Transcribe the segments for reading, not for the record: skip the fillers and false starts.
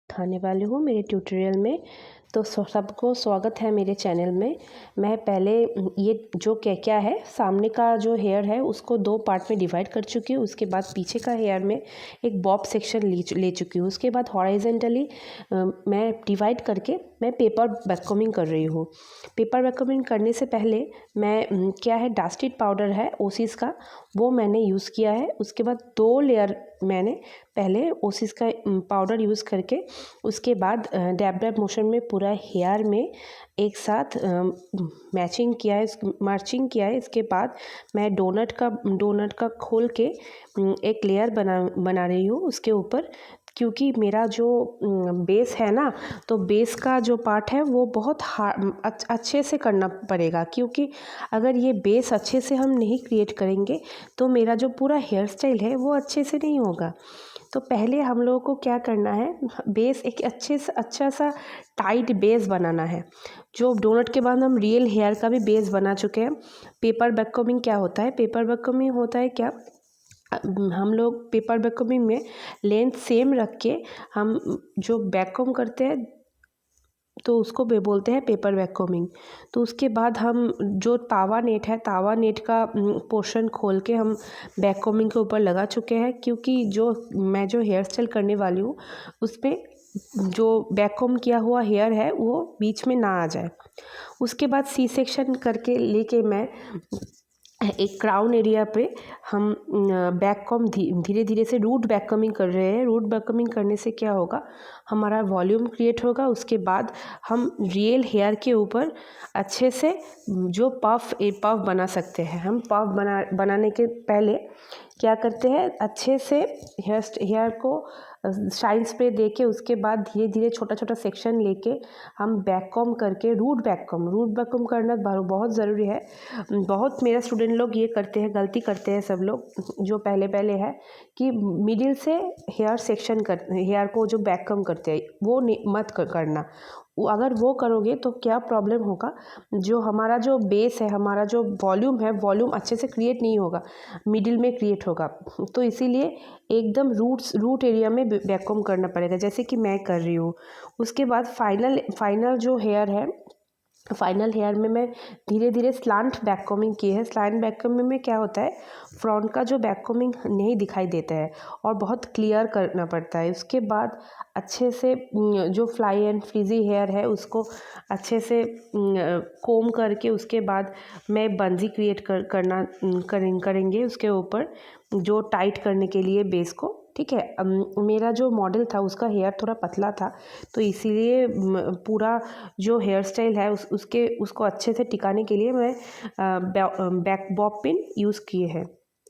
दिखाने वाली हूँ मेरे ट्यूटोरियल में। तो सबको स्वागत है मेरे चैनल में। मैं पहले ये जो क्या है सामने का जो हेयर है उसको दो पार्ट में डिवाइड कर चुकी हूँ। उसके बाद पीछे का हेयर में एक बॉब सेक्शन ले चुकी हूँ। उसके बाद हॉरिजॉन्टली मैं डिवाइड करके मैं पेपर वैक्यूमिंग कर रही हूँ। पेपर वैक्यूमिंग करने से पहले मैं क्या है डास्टिड पाउडर है ओसिस का, वो मैंने यूज़ किया है। उसके बाद 2 लेयर मैंने पहले ओसिस का पाउडर यूज़ करके उसके बाद डैब डैब मोशन में पूरा हेयर में एक साथ मैचिंग किया है, मार्चिंग किया है। इसके बाद मैं डोनट का खोल के एक लेयर बना रही हूँ उसके ऊपर, क्योंकि मेरा जो बेस है ना, तो बेस का जो पार्ट है वो बहुत अच्छे से करना पड़ेगा, क्योंकि अगर ये बेस अच्छे से हम नहीं क्रिएट करेंगे तो मेरा जो पूरा हेयर स्टाइल है वो अच्छे से नहीं होगा। तो पहले हम लोगों को क्या करना है, बेस एक अच्छा सा टाइट बेस बनाना है। जो डोनट के बाद हम रियल हेयर का भी बेस बना चुके हैं। पेपर वैक्यूमिंग क्या होता है, पेपर वैक्यूमिंग होता है क्या, हम लोग पेपर वैक्यूमिंग में लेंथ सेम रख के हम जो वैक्यूम करते हैं तो उसको बोलते हैं पेपर वैक्यूमिंग। तो उसके बाद हम जो तावा नेट है, तावा नेट का पोर्शन खोल के हम वैक्यूमिंग के ऊपर लगा चुके हैं, क्योंकि जो मैं जो हेयर स्टाइल करने वाली हूँ उसपे जो वैक्यूम किया हुआ हेयर है वो बीच में ना आ जाए। उसके बाद सी सेक्शन करके लेके मैं एक क्राउन एरिया पे हम वैक्यूम धीरे धीरे से रूट वैक्यूमिंग कर रहे हैं। रूट वैक्यूमिंग करने से क्या होगा, हमारा वॉल्यूम क्रिएट होगा। उसके बाद हम रियल हेयर के ऊपर अच्छे से जो पफ बना सकते हैं। हम पफ बनाने के पहले क्या करते हैं, अच्छे से हेयर को शाइन स्प्रे दे के उसके बाद धीरे धीरे छोटा छोटा सेक्शन लेके हम वैक्यूम करके रूट वैक्यूम करना बहुत ज़रूरी है। बहुत मेरा स्टूडेंट लोग ये करते हैं, गलती करते हैं सब लोग जो पहले है कि मिडिल से हेयर को जो वैक्यूम करते हैं वो मत करना। अगर वो करोगे तो क्या प्रॉब्लम होगा, जो हमारा जो बेस है, हमारा जो वॉल्यूम है, वॉल्यूम अच्छे से क्रिएट नहीं होगा, मिडिल में क्रिएट होगा। तो इसीलिए एकदम रूट एरिया में वैक्यूम करना पड़ेगा, जैसे कि मैं कर रही हूँ। उसके बाद फाइनल जो हेयर है, फाइनल हेयर में मैं धीरे धीरे स्लांट वैक्यूमिंग की है। स्लांट वैक्यूमिंग में क्या होता है, फ्रंट का जो वैक्यूमिंग नहीं दिखाई देता है और बहुत क्लियर करना पड़ता है। उसके बाद अच्छे से जो फ्लाई एंड फ्रीजी हेयर है उसको अच्छे से कोम करके उसके बाद मैं बंजी क्रिएट करेंगे उसके ऊपर जो टाइट करने के लिए बेस को। ठीक है, मेरा जो मॉडल था उसका हेयर थोड़ा पतला था, तो इसीलिए पूरा जो हेयर स्टाइल है उसको अच्छे से टिकाने के लिए मैं बैक बॉब पिन यूज़ किए हैं।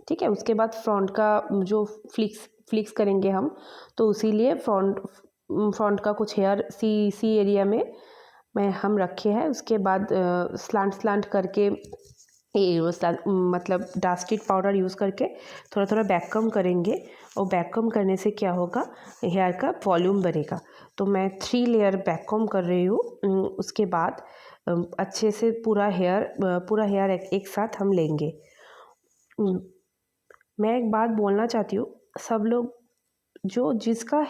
ठीक है, उसके बाद फ्रंट का जो फ्लिक्स करेंगे हम, तो इसीलिए फ्रंट का कुछ हेयर सी एरिया में हम रखे हैं। उसके बाद स्लांट करके मतलब डास्टिड पाउडर यूज़ करके थोड़ा थोड़ा वैक्यूम करेंगे, और वैक्यूम करने से क्या होगा, हेयर का वॉल्यूम बढ़ेगा। तो मैं 3 लेयर वैक्यूम कर रही हूँ। उसके बाद अच्छे से पूरा हेयर एक साथ हम लेंगे। मैं एक बात बोलना चाहती हूँ, सब लोग जिसका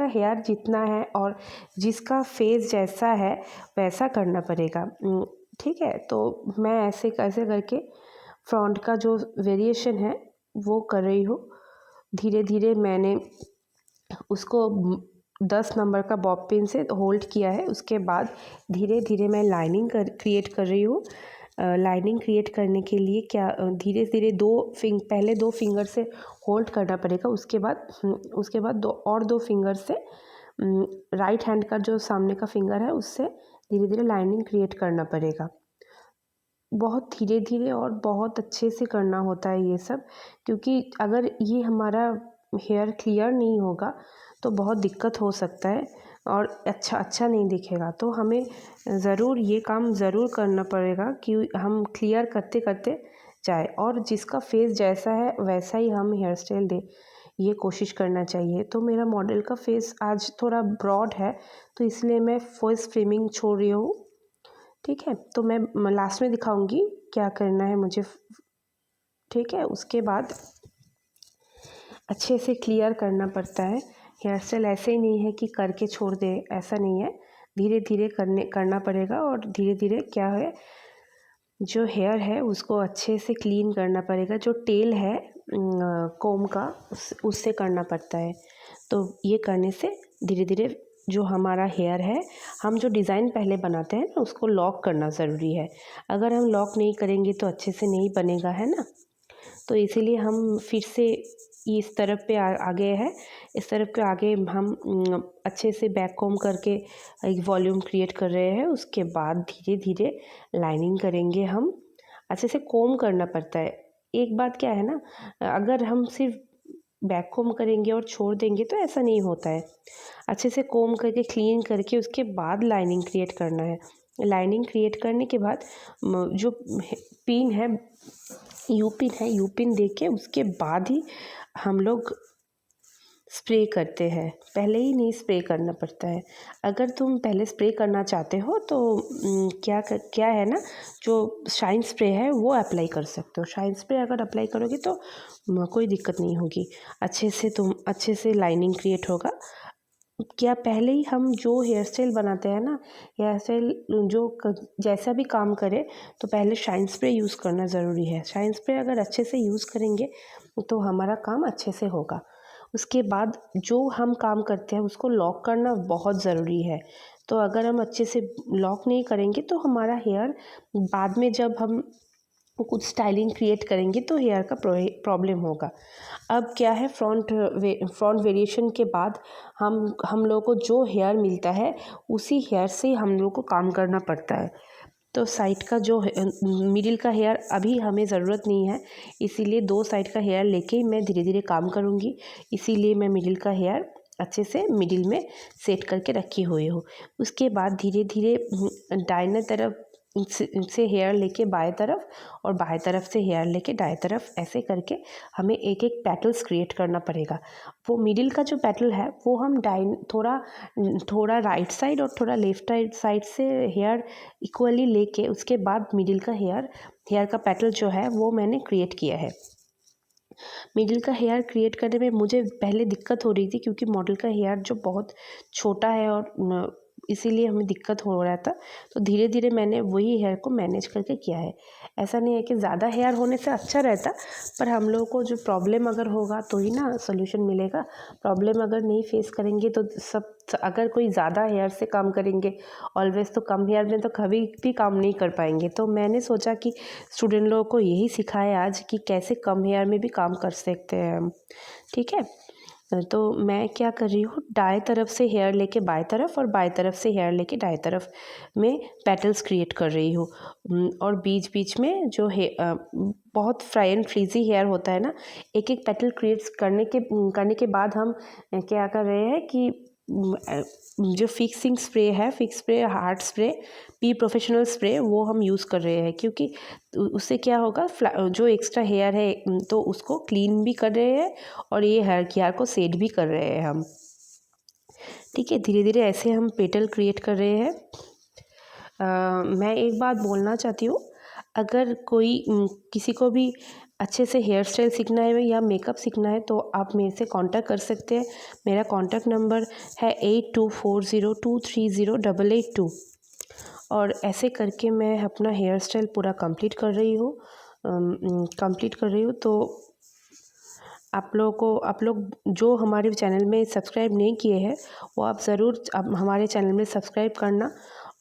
हेयर जितना है और जिसका फेस जैसा है वैसा करना पड़ेगा। ठीक है, तो मैं ऐसे करके फ्रंट का जो वेरिएशन है वो कर रही हूँ। धीरे धीरे मैंने उसको 10 नंबर का बॉब पिन से होल्ड किया है। उसके बाद धीरे धीरे मैं लाइनिंग क्रिएट कर रही हूँ। लाइनिंग क्रिएट करने के लिए क्या धीरे धीरे पहले 2 फिंगर से होल्ड करना पड़ेगा। उसके बाद 2 फिंगर से राइट हैंड का जो सामने का फिंगर है उससे धीरे धीरे लाइनिंग क्रिएट करना पड़ेगा। बहुत धीरे धीरे और बहुत अच्छे से करना होता है ये सब, क्योंकि अगर ये हमारा हेयर क्लियर नहीं होगा तो बहुत दिक्कत हो सकता है और अच्छा नहीं दिखेगा। तो हमें ज़रूर ये काम ज़रूर करना पड़ेगा कि हम क्लियर करते करते जाए, और जिसका फेस जैसा है वैसा ही हम हेयर स्टाइल दें, ये कोशिश करना चाहिए। तो मेरा मॉडल का फेस आज थोड़ा ब्रॉड है, तो इसलिए मैं फेस फ्रेमिंग छोड़ रही हूँ। ठीक है, तो मैं लास्ट में दिखाऊंगी क्या करना है मुझे। ठीक है, उसके बाद अच्छे से क्लियर करना पड़ता है हेयर स्टाइल ऐसे ही नहीं है कि करके छोड़ दे, ऐसा नहीं है, धीरे धीरे करना पड़ेगा। और धीरे धीरे क्या है, जो हेयर है उसको अच्छे से क्लीन करना पड़ेगा। जो टेल है कोम का उससे करना पड़ता है। तो ये करने से धीरे धीरे जो हमारा हेयर है, हम जो डिज़ाइन पहले बनाते हैं ना उसको लॉक करना ज़रूरी है। अगर हम लॉक नहीं करेंगे तो अच्छे से नहीं बनेगा, है ना। तो इसीलिए हम फिर से इस तरफ पे आ गए हैं। इस तरफ के आगे हम अच्छे से बैक कॉम्ब करके एक वॉल्यूम क्रिएट कर रहे हैं। उसके बाद धीरे धीरे लाइनिंग करेंगे हम। अच्छे से कॉम्ब करना पड़ता है। एक बात क्या है ना, अगर हम सिर्फ बैक कॉम्ब करेंगे और छोड़ देंगे तो ऐसा नहीं होता है। अच्छे से कॉम्ब करके क्लीन करके उसके बाद लाइनिंग क्रिएट करना है। लाइनिंग क्रिएट करने के बाद जो पिन है, यू पिन दे के उसके बाद ही हम लोग स्प्रे करते हैं। पहले ही नहीं स्प्रे करना पड़ता है। अगर तुम पहले स्प्रे करना चाहते हो तो क्या है ना, जो शाइन स्प्रे है वो अप्लाई कर सकते हो। शाइन स्प्रे अगर अप्लाई करोगे तो कोई दिक्कत नहीं होगी। अच्छे से लाइनिंग क्रिएट होगा। क्या पहले ही हम जो हेयर स्टाइल बनाते हैं ना, हेयर स्टाइल जैसा भी काम करे तो पहले शाइन स्प्रे यूज़ करना ज़रूरी है। शाइन स्प्रे अगर अच्छे से यूज़ करेंगे तो हमारा काम अच्छे से होगा। उसके बाद जो हम काम करते हैं उसको लॉक करना बहुत ज़रूरी है। तो अगर हम अच्छे से लॉक नहीं करेंगे तो हमारा हेयर बाद में जब हम कुछ स्टाइलिंग क्रिएट करेंगे तो हेयर का प्रॉब्लम होगा। अब क्या है, फ्रंट वेरिएशन के बाद हम लोगों को जो हेयर मिलता है उसी हेयर से हम लोगों को काम करना पड़ता है। तो साइड का जो मिडिल का हेयर अभी हमें ज़रूरत नहीं है, इसीलिए 2 साइड का हेयर लेके ही मैं धीरे धीरे काम करूँगी। इसीलिए मैं मिडिल का हेयर अच्छे से मिडिल में सेट करके रखी हुई हूँ। उसके बाद धीरे धीरे दाहिने तरफ से हेयर लेके बाएं तरफ और बाएं तरफ से हेयर लेके दाएं तरफ, ऐसे करके हमें एक एक पेटल्स क्रिएट करना पड़ेगा। वो मिडिल का जो पेटल है वो हम थोड़ा राइट साइड और थोड़ा लेफ्ट साइड से हेयर इक्वली लेके उसके बाद मिडिल का हेयर का पेटल जो है वो मैंने क्रिएट किया है। मिडिल का हेयर क्रिएट करने में मुझे पहले दिक्कत हो रही थी क्योंकि मॉडल का हेयर जो बहुत छोटा है और इसीलिए हमें दिक्कत हो रहा था। तो धीरे धीरे मैंने वही हेयर को मैनेज करके किया है। ऐसा नहीं है कि ज़्यादा हेयर होने से अच्छा रहता, पर हम लोगों को जो प्रॉब्लम अगर होगा तो ही ना सोल्यूशन मिलेगा। प्रॉब्लम अगर नहीं फेस करेंगे तो अगर कोई ज़्यादा हेयर से काम करेंगे ऑलवेज, तो कम हेयर में तो कभी भी काम नहीं कर पाएंगे। तो मैंने सोचा कि स्टूडेंट लोगों को यही सिखाए आज कि कैसे कम हेयर में भी काम कर सकते हैं हम। ठीक है, तो मैं क्या कर रही हूँ, दाएं तरफ से हेयर लेके बाएं तरफ और बाएं तरफ से हेयर लेके दाएं तरफ में पेटल्स क्रिएट कर रही हूँ। और बीच बीच में जो है बहुत फ्राई एंड फ्रीजी हेयर होता है ना, एक एक पेटल क्रिएट करने के बाद हम क्या कर रहे हैं कि जो fix spray, hard spray, P professional spray वो हम यूज़ कर रहे हैं। क्योंकि उससे क्या होगा, जो एक्स्ट्रा हेयर है तो उसको क्लीन भी कर रहे हैं और ये हेयर को सेट भी कर रहे हैं हम। ठीक है, धीरे धीरे ऐसे हम पेटल क्रिएट कर रहे हैं। मैं एक बात बोलना चाहती हूँ, अगर कोई किसी को भी अच्छे से हेयर स्टाइल सीखना है या मेकअप सीखना है तो आप मेरे से कांटेक्ट कर सकते हैं। मेरा कांटेक्ट नंबर है 8240230882। और ऐसे करके मैं अपना हेयर स्टाइल पूरा कंप्लीट कर रही हूँ। तो आप लोग जो हमारे चैनल में सब्सक्राइब नहीं किए हैं वो आप ज़रूर हमारे चैनल में सब्सक्राइब करना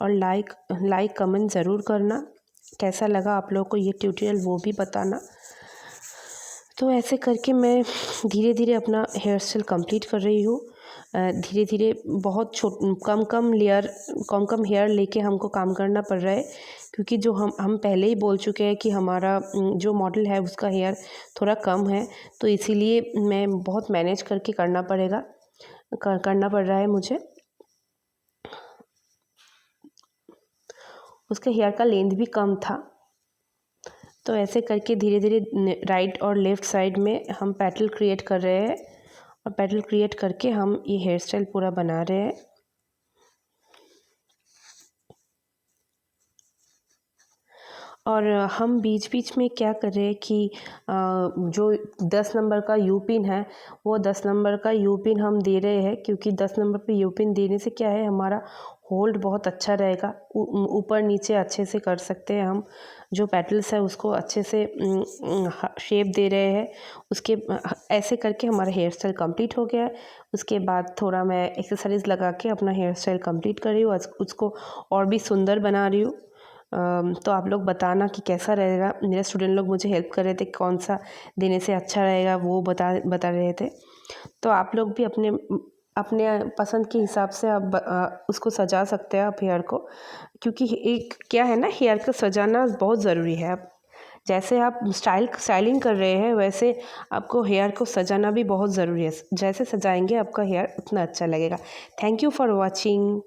और लाइक कमेंट ज़रूर करना। कैसा लगा आप लोगों को ये ट्यूटोरियल वो भी बताना। तो ऐसे करके मैं धीरे धीरे अपना हेयर स्टाइल कंप्लीट कर रही हूँ। धीरे धीरे बहुत कम हेयर लेके हमको काम करना पड़ रहा है। क्योंकि जो हम पहले ही बोल चुके हैं कि हमारा जो मॉडल है उसका हेयर थोड़ा कम है, तो इसीलिए मैं बहुत मैनेज करके करना पड़ रहा है मुझे। उसका हेयर का लेंथ भी कम था। तो ऐसे करके धीरे धीरे राइट और लेफ़्ट साइड में हम पेटल क्रिएट कर रहे हैं और पेटल क्रिएट करके हम ये हेयर स्टाइल पूरा बना रहे हैं। और हम बीच बीच में क्या कर रहे हैं कि जो 10 नंबर का यू पिन है वो 10 नंबर का यू पिन हम दे रहे हैं, क्योंकि 10 नंबर पे यू पिन देने से क्या है, हमारा होल्ड बहुत अच्छा रहेगा। ऊपर नीचे अच्छे से कर सकते हैं हम। जो पेटल्स है उसको अच्छे से शेप दे रहे हैं। उसके ऐसे करके हमारा हेयर स्टाइल कंप्लीट हो गया है। उसके बाद थोड़ा मैं एक्सेसरीज़ लगा के अपना हेयर स्टाइल कंप्लीट कर रही हूँ, उसको और भी सुंदर बना रही हूँ। तो आप लोग बताना कि कैसा रहेगा। मेरे स्टूडेंट लोग मुझे हेल्प कर रहे थे, कौन सा देने से अच्छा रहेगा वो बता रहे थे। तो आप लोग भी अपने अपने पसंद के हिसाब से आप उसको सजा सकते हैं आप हेयर को, क्योंकि एक क्या है ना, हेयर को सजाना बहुत ज़रूरी है। आप जैसे आप स्टाइलिंग कर रहे हैं वैसे आपको हेयर को सजाना भी बहुत ज़रूरी है। जैसे सजाएंगे आपका हेयर उतना अच्छा लगेगा। Thank you for watching.